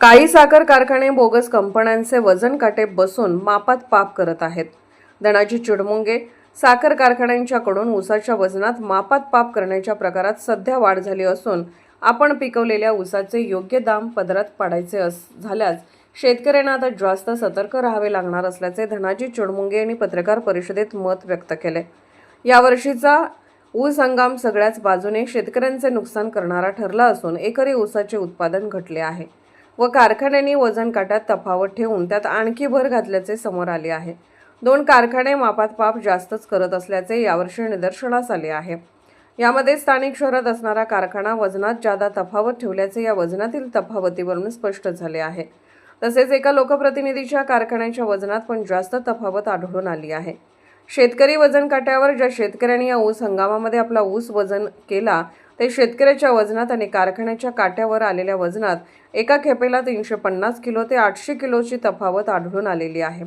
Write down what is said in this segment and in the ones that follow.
काही साखर कारखाने बोगस कंपन्यांचे वजन काटे बसून मापात पाप करत आहेत. धनाजी चिडमुंगे साखर कारखान्यांच्याकडून ऊसाच्या वजनात मापात पाप करण्याच्या प्रकारात सध्या वाढ झाली असून आपण पिकवलेल्या ऊसाचे योग्य दाम पदरात पाडायचे झाल्यास शेतकऱ्यांना आता जास्त सतर्क राहावे लागणार असल्याचे धनाजी चिडमुंगे यांनी पत्रकार परिषदेत मत व्यक्त केले. यावर्षीचा ऊस हंगाम सगळ्याच बाजूने शेतकऱ्यांचे नुकसान करणारा ठरला असून एकरी ऊसाचे उत्पादन घटले आहे व कारखान्यांनी वजन काट्यात तफावत ठेवून त्यात आणखी भर घातल्याचे समोर आले आहे. 2 कारखाने मापात पाप जास्तच करत असल्याचे यावर्षी निदर्शनास आले आहे. यामध्ये स्थानिक शहरात असणारा कारखाना वजनात जादा तफावत ठेवल्याचे या वजनातील तफावतीवरून स्पष्ट झाले आहे. तसेच एका लोकप्रतिनिधीच्या कारखान्याच्या वजनात पण जास्त तफावत आढळून आली आहे. शेतकरी वजन काट्यावर ज्या शेतकऱ्यांनी या ऊस हंगामामध्ये आपला ऊस वजन केला ते शेतकऱ्याच्या वजनात आणि कारखान्याच्या काट्यावर आलेल्या वजनात एका खेपेला 350 किलो ते 800 किलोची तफावत आढळून आलेली आहे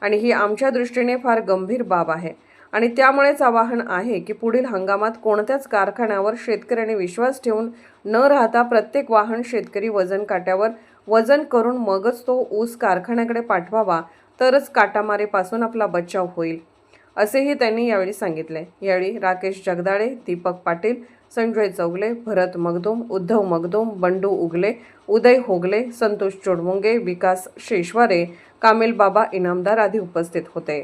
आणि ही आमच्या दृष्टीने फार गंभीर बाब आहे आणि त्यामुळेच आवाहन आहे की पुढील हंगामात कोणत्याच कारखान्यावर शेतकऱ्यांनी विश्वास ठेवून न राहता प्रत्येक वाहन शेतकरी वजन काट्यावर वजन करून मगच तो ऊस कारखान्याकडे पाठवावा, तरच काटामारीपासून आपला बचाव होईल, असेही त्यांनी यावेळी सांगितले. यावेळी राकेश जगदाळे, दीपक पाटील, संजय चौगले, भरत मगदूम, उद्धव मगदूम, बंडू उगले, उदय होगले, संतोष चिडमुंगे, विकास शेशवारे, कामिल बाबा इनामदार आदी उपस्थित होते.